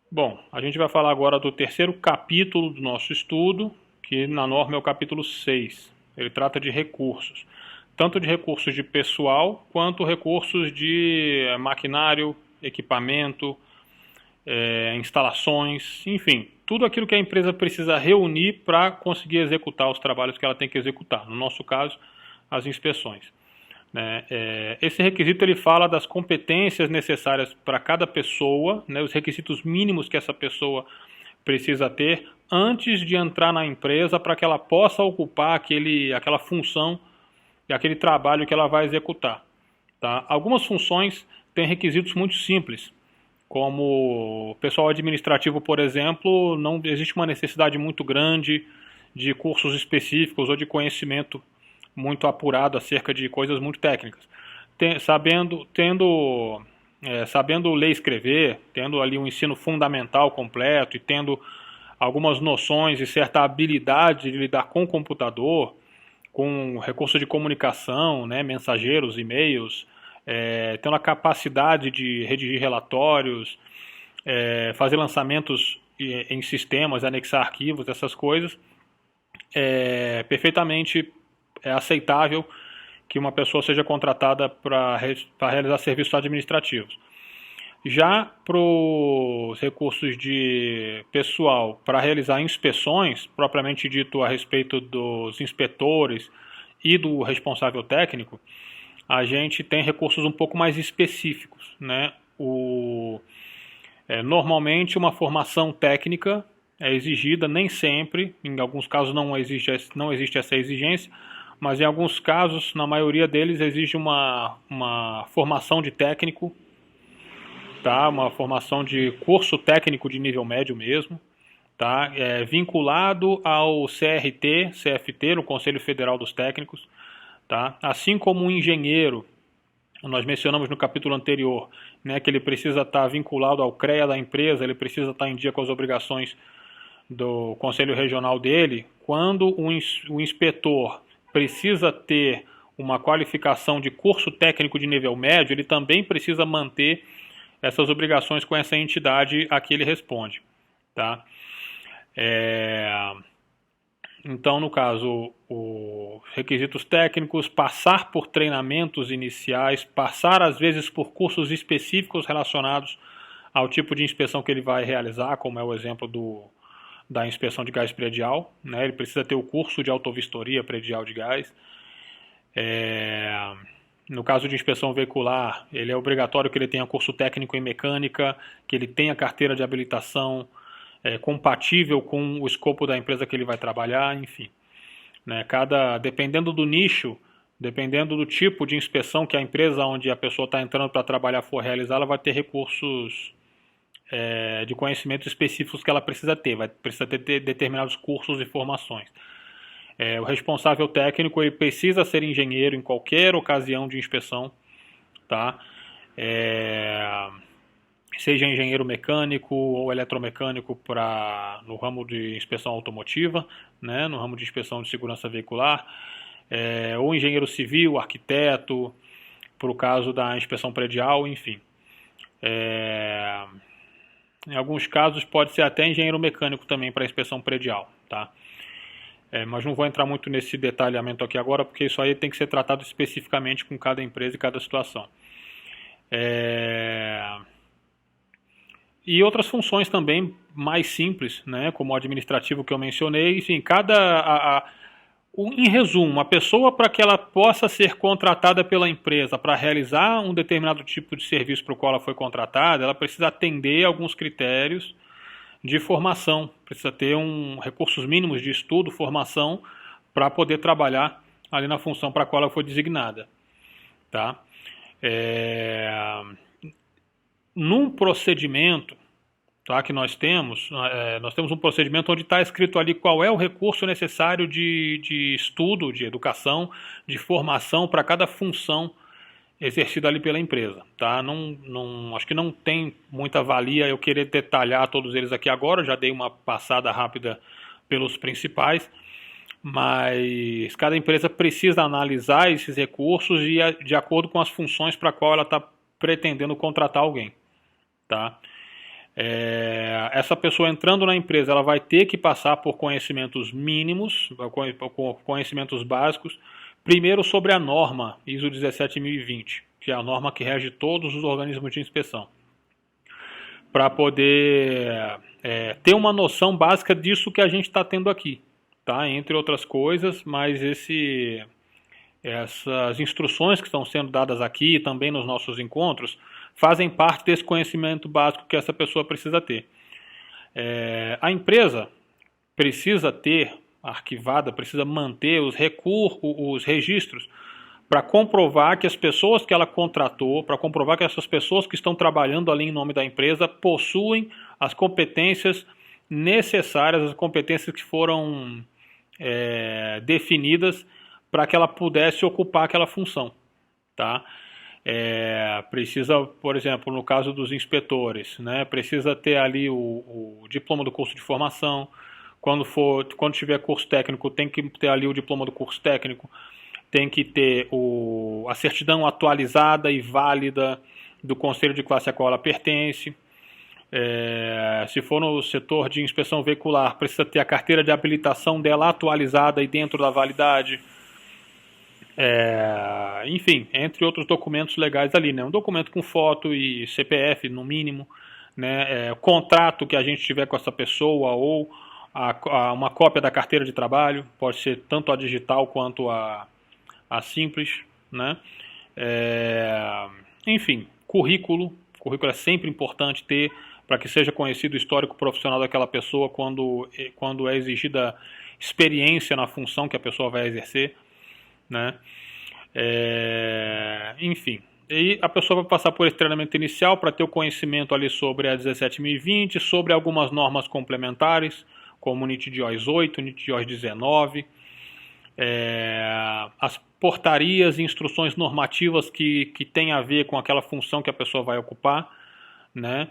Bom, a gente vai falar agora do terceiro capítulo do nosso estudo, que na norma é o capítulo 6. Ele trata de recursos, tanto de recursos de pessoal quanto recursos de maquinário, equipamento, instalações, enfim, tudo aquilo que a empresa precisa reunir para conseguir executar os trabalhos que ela tem que executar. No nosso caso, as inspeções. Né? Esse requisito ele fala das competências necessárias para cada pessoa, né, os requisitos mínimos que essa pessoa precisa ter antes de entrar na empresa para que ela possa ocupar aquela função e aquele trabalho que ela vai executar. Tá? Algumas funções têm requisitos muito simples, como o pessoal administrativo, por exemplo, não existe uma necessidade muito grande de cursos específicos ou de conhecimento muito apurado acerca de coisas muito técnicas. Sabendo ler e escrever, tendo ali um ensino fundamental completo e tendo algumas noções e certa habilidade de lidar com o computador, com recursos de comunicação, né, mensageiros, e-mails, tendo a capacidade de redigir relatórios, fazer lançamentos em sistemas, anexar arquivos, essas coisas, perfeitamente aceitável que uma pessoa seja contratada para realizar serviços administrativos. Já para os recursos de pessoal para realizar inspeções, propriamente dito a respeito dos inspetores e do responsável técnico, a gente tem recursos um pouco mais específicos, né? Normalmente uma formação técnica é exigida, nem sempre, em alguns casos não existe essa exigência, mas em alguns casos, na maioria deles, exige uma formação de técnico, tá? Uma formação de curso técnico de nível médio mesmo, tá? Vinculado ao CRT, CFT, no Conselho Federal dos Técnicos, tá? Assim como um engenheiro, nós mencionamos no capítulo anterior, né, que ele precisa estar vinculado ao CREA da empresa, ele precisa estar em dia com as obrigações do Conselho Regional dele. Quando o inspetor precisa ter uma qualificação de curso técnico de nível médio, ele também precisa manter essas obrigações com essa entidade a que ele responde. Tá? Então, no caso, os requisitos técnicos, passar por treinamentos iniciais, passar às vezes por cursos específicos relacionados ao tipo de inspeção que ele vai realizar, como é o exemplo da inspeção de gás predial, né? Ele precisa ter o curso de autovistoria predial de gás. No caso de inspeção veicular, ele é obrigatório que ele tenha curso técnico em mecânica, que ele tenha carteira de habilitação compatível com o escopo da empresa que ele vai trabalhar, enfim. Né? Dependendo do nicho, dependendo do tipo de inspeção que a empresa onde a pessoa está entrando para trabalhar for realizar, ela vai ter recursos de conhecimentos específicos que ela precisa ter, vai precisar ter determinados cursos e formações. O responsável técnico ele precisa ser engenheiro em qualquer ocasião de inspeção, tá? Seja engenheiro mecânico ou eletromecânico no ramo de inspeção automotiva, né? No ramo de inspeção de segurança veicular, ou engenheiro civil, arquiteto, para o caso da inspeção predial, enfim. Em alguns casos pode ser até engenheiro mecânico também para inspeção predial, tá? Mas não vou entrar muito nesse detalhamento aqui agora, porque isso aí tem que ser tratado especificamente com cada empresa e cada situação. E outras funções também mais simples, né, como o administrativo que eu mencionei. Enfim, em resumo, uma pessoa para que ela possa ser contratada pela empresa para realizar um determinado tipo de serviço para o qual ela foi contratada, ela precisa atender a alguns critérios de formação, precisa ter recursos mínimos de estudo, formação, para poder trabalhar ali na função para a qual ela foi designada. Tá? Num procedimento, tá, que nós temos um procedimento onde está escrito ali qual é o recurso necessário de estudo, de educação, de formação para cada função exercida ali pela empresa, tá? Acho que não tem muita valia eu querer detalhar todos eles aqui agora, já dei uma passada rápida pelos principais, mas cada empresa precisa analisar esses recursos e de acordo com as funções para qual ela está pretendendo contratar alguém, tá? Essa pessoa entrando na empresa, ela vai ter que passar por conhecimentos mínimos, por conhecimentos básicos, primeiro sobre a norma ISO 17020, que é a norma que rege todos os organismos de inspeção, para poder ter uma noção básica disso que a gente está tendo aqui, tá? Entre outras coisas, mas essas instruções que estão sendo dadas aqui e também nos nossos encontros fazem parte desse conhecimento básico que essa pessoa precisa ter. A empresa precisa ter arquivada, precisa manter os registros para comprovar que as pessoas que ela contratou, para comprovar que essas pessoas que estão trabalhando ali em nome da empresa possuem as competências necessárias, as competências que foram definidas para que ela pudesse ocupar aquela função, tá? Precisa, por exemplo, no caso dos inspetores, né, precisa ter ali o diploma do curso de formação. Quando tiver curso técnico, tem que ter ali o diploma do curso técnico, tem que ter a certidão atualizada e válida do conselho de classe a qual ela pertence. Se for no setor de inspeção veicular, precisa ter a carteira de habilitação dela atualizada e dentro da validade. Enfim, entre outros documentos legais ali, né? Um documento com foto e CPF no mínimo, né? Contrato que a gente tiver com essa pessoa ou uma cópia da carteira de trabalho, pode ser tanto a digital quanto a simples, né? Enfim, currículo é sempre importante ter para que seja conhecido o histórico profissional daquela pessoa quando é exigida experiência na função que a pessoa vai exercer, né? Enfim, e a pessoa vai passar por esse treinamento inicial para ter o conhecimento ali sobre a 17020, sobre algumas normas complementares, como o NIT DIOS 8, NIT DIOS 19, as portarias e instruções normativas que tem a ver com aquela função que a pessoa vai ocupar, né?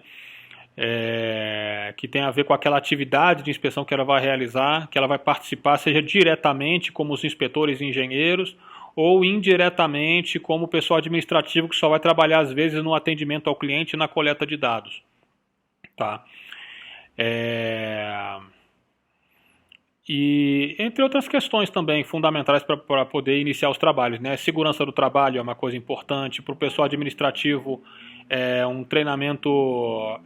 Que tem a ver com aquela atividade de inspeção que ela vai realizar, que ela vai participar, seja diretamente como os inspetores e engenheiros, ou indiretamente como o pessoal administrativo que só vai trabalhar às vezes no atendimento ao cliente e na coleta de dados, tá? E entre outras questões também fundamentais para poder iniciar os trabalhos, né? Segurança do trabalho é uma coisa importante. Para o pessoal administrativo, um treinamento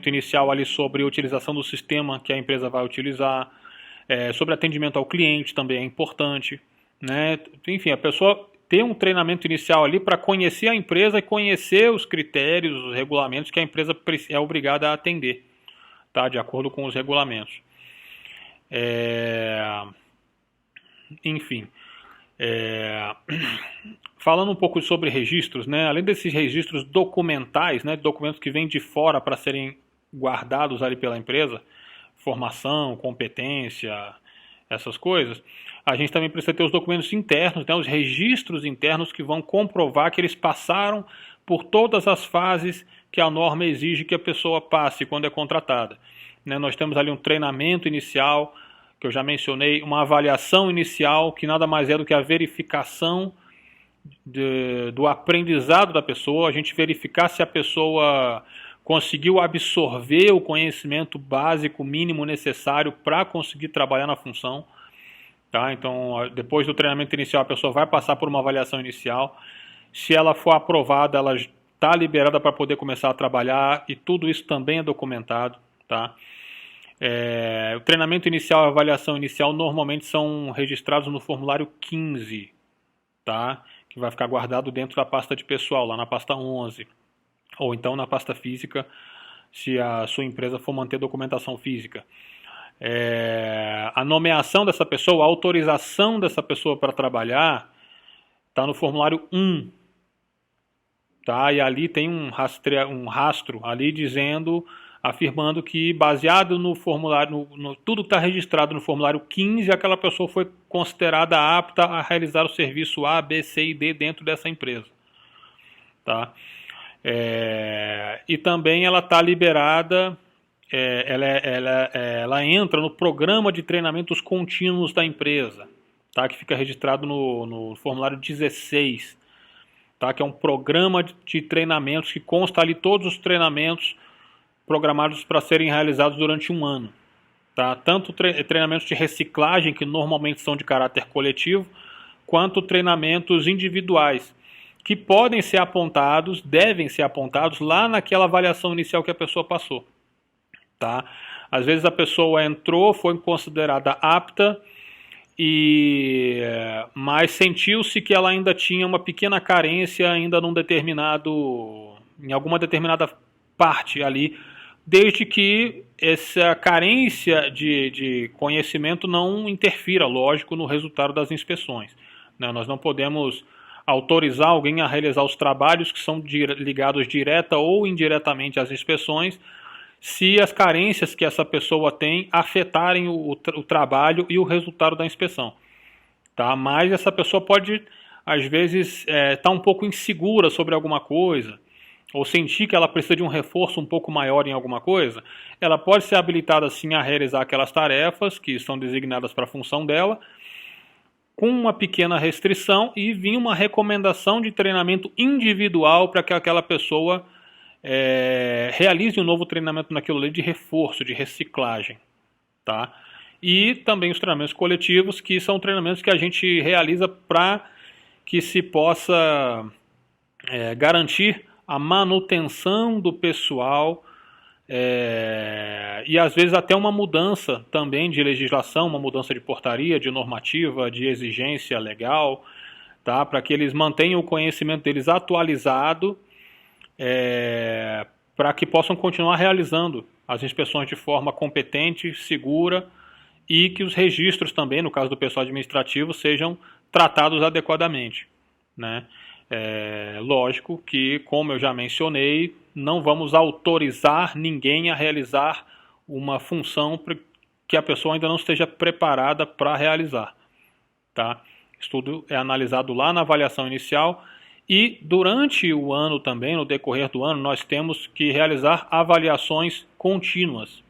inicial ali sobre a utilização do sistema que a empresa vai utilizar, sobre atendimento ao cliente também é importante, né? Enfim, a pessoa ter um treinamento inicial ali para conhecer a empresa e conhecer os critérios, os regulamentos que a empresa é obrigada a atender, tá? De acordo com os regulamentos. Enfim, falando um pouco sobre registros, né? Além desses registros documentais, né, documentos que vêm de fora para serem guardados ali pela empresa, formação, competência, essas coisas, a gente também precisa ter os documentos internos, né, os registros internos que vão comprovar que eles passaram por todas as fases que a norma exige que a pessoa passe quando é contratada. Nós temos ali um treinamento inicial, que eu já mencionei, uma avaliação inicial, que nada mais é do que a verificação do aprendizado da pessoa, a gente verificar se a pessoa conseguiu absorver o conhecimento básico mínimo necessário para conseguir trabalhar na função. Tá? Então, depois do treinamento inicial, a pessoa vai passar por uma avaliação inicial. Se ela for aprovada, ela está liberada para poder começar a trabalhar, e tudo isso também é documentado, tá? O treinamento inicial e a avaliação inicial normalmente são registrados no formulário 15, tá? Que vai ficar guardado dentro da pasta de pessoal, lá na pasta 11, ou então na pasta física, se a sua empresa for manter documentação física. A nomeação dessa pessoa, a autorização dessa pessoa para trabalhar, está no formulário 1, tá? E ali tem um rastro ali afirmando que, baseado no formulário, tudo que está registrado no formulário 15, aquela pessoa foi considerada apta a realizar o serviço A, B, C e D dentro dessa empresa, tá? E também ela está liberada, ela entra no programa de treinamentos contínuos da empresa, tá? Que fica registrado no formulário 16, tá? Que é um programa de treinamentos que consta ali todos os treinamentos programados para serem realizados durante um ano. Tá? Tanto treinamentos de reciclagem, que normalmente são de caráter coletivo, quanto treinamentos individuais, que podem ser apontados, devem ser apontados lá naquela avaliação inicial que a pessoa passou. Tá? Às vezes a pessoa entrou, foi considerada apta, mas sentiu-se que ela ainda tinha uma pequena carência ainda em alguma determinada parte ali, desde que essa carência de conhecimento não interfira, lógico, no resultado das inspeções. Né? Nós não podemos autorizar alguém a realizar os trabalhos que são ligados direta ou indiretamente às inspeções, se as carências que essa pessoa tem afetarem o trabalho e o resultado da inspeção. Tá? Mas essa pessoa pode, às vezes, estar um pouco insegura sobre alguma coisa, ou sentir que ela precisa de um reforço um pouco maior em alguma coisa. Ela pode ser habilitada, sim, a realizar aquelas tarefas que são designadas para a função dela, com uma pequena restrição, e vir uma recomendação de treinamento individual para que aquela pessoa realize um novo treinamento naquilo ali de reforço, de reciclagem. Tá? E também os treinamentos coletivos, que são treinamentos que a gente realiza para que se possa garantir a manutenção do pessoal, e às vezes até uma mudança também de legislação, uma mudança de portaria, de normativa, de exigência legal, tá? Para que eles mantenham o conhecimento deles atualizado, para que possam continuar realizando as inspeções de forma competente, segura, e que os registros também, no caso do pessoal administrativo, sejam tratados adequadamente, né? Lógico que, como eu já mencionei, não vamos autorizar ninguém a realizar uma função que a pessoa ainda não esteja preparada para realizar. Tá? Isso tudo é analisado lá na avaliação inicial, e durante o ano também, no decorrer do ano, nós temos que realizar avaliações contínuas.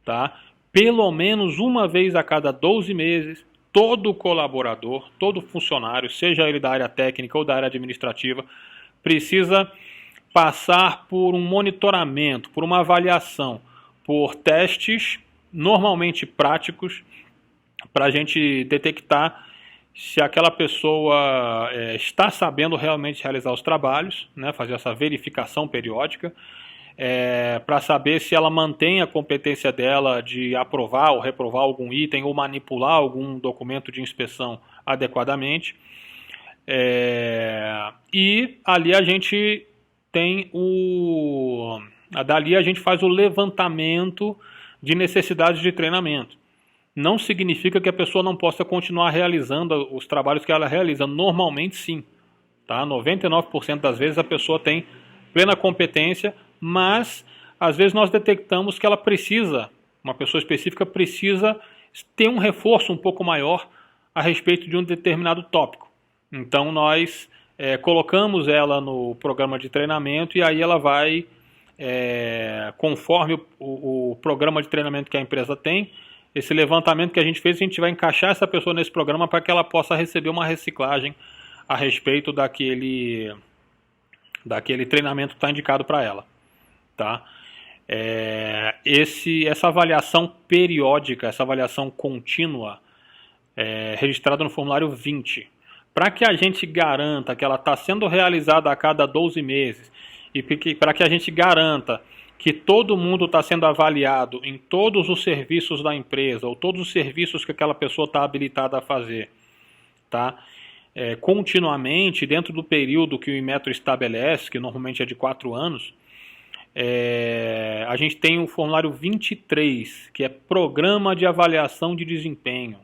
Tá? Pelo menos uma vez a cada 12 meses, todo colaborador, todo funcionário, seja ele da área técnica ou da área administrativa, precisa passar por um monitoramento, por uma avaliação, por testes normalmente práticos, para a gente detectar se aquela pessoa está sabendo realmente realizar os trabalhos, né, fazer essa verificação periódica, para saber se ela mantém a competência dela de aprovar ou reprovar algum item ou manipular algum documento de inspeção adequadamente. E ali a gente tem dali a gente faz o levantamento de necessidades de treinamento. Não significa que a pessoa não possa continuar realizando os trabalhos que ela realiza. Normalmente sim. Tá? 99% das vezes a pessoa tem plena competência, mas às vezes nós detectamos que ela precisa, uma pessoa específica precisa ter um reforço um pouco maior a respeito de um determinado tópico. Então nós colocamos ela no programa de treinamento, e aí ela vai, conforme o programa de treinamento que a empresa tem, esse levantamento que a gente fez, a gente vai encaixar essa pessoa nesse programa para que ela possa receber uma reciclagem a respeito daquele treinamento que está indicado para ela. Tá? Essa avaliação periódica, essa avaliação contínua, registrada no formulário 20, para que a gente garanta que ela está sendo realizada a cada 12 meses, e para que a gente garanta que todo mundo está sendo avaliado em todos os serviços da empresa, ou todos os serviços que aquela pessoa está habilitada a fazer, tá? Continuamente, dentro do período que o Inmetro estabelece, que normalmente é de 4 anos, a gente tem o formulário 23, que é Programa de Avaliação de Desempenho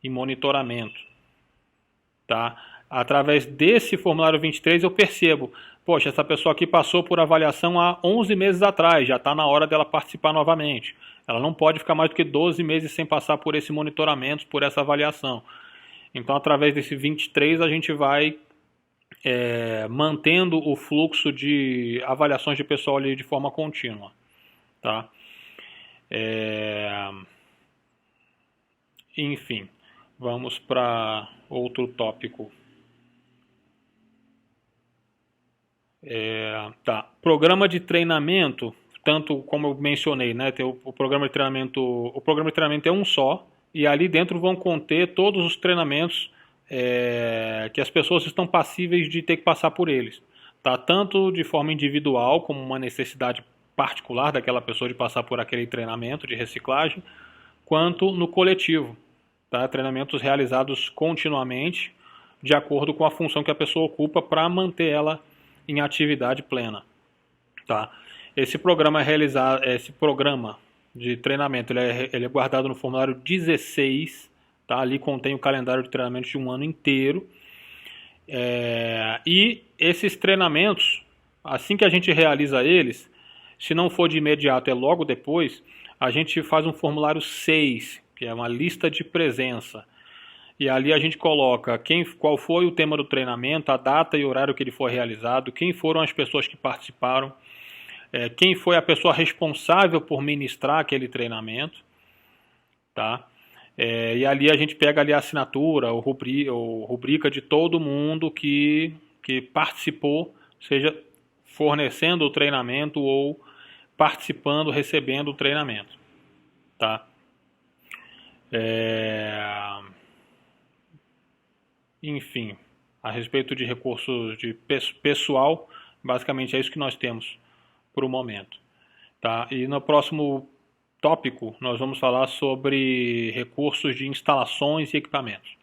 e Monitoramento. Tá? Através desse formulário 23 eu percebo, poxa, essa pessoa aqui passou por avaliação há 11 meses atrás, já está na hora dela participar novamente. Ela não pode ficar mais do que 12 meses sem passar por esse monitoramento, por essa avaliação. Então, através desse 23, a gente vai mantendo o fluxo de avaliações de pessoal ali de forma contínua. Tá? Enfim, vamos para outro tópico. Programa de treinamento, tanto como eu mencionei, né, tem o programa de treinamento é um só, e ali dentro vão conter todos os treinamentos que as pessoas estão passíveis de ter que passar por eles, tá? Tanto de forma individual, como uma necessidade particular daquela pessoa de passar por aquele treinamento de reciclagem, quanto no coletivo, tá? Treinamentos realizados continuamente, de acordo com a função que a pessoa ocupa para manter ela em atividade plena, tá? Esse programa de treinamento, ele é guardado no formulário 16, tá? Ali contém o calendário de treinamento de um ano inteiro. E esses treinamentos, assim que a gente realiza eles, se não for de imediato, é logo depois, a gente faz um formulário 6, que é uma lista de presença. E ali a gente coloca qual foi o tema do treinamento, a data e horário que ele foi realizado, quem foram as pessoas que participaram, quem foi a pessoa responsável por ministrar aquele treinamento, tá? E ali a gente pega ali a assinatura, ou rubrica de todo mundo que participou, seja fornecendo o treinamento ou participando, recebendo o treinamento, tá? Enfim, a respeito de recursos de pessoal, basicamente é isso que nós temos por o momento, tá? E no próximo tópico nós vamos falar sobre recursos de instalações e equipamentos.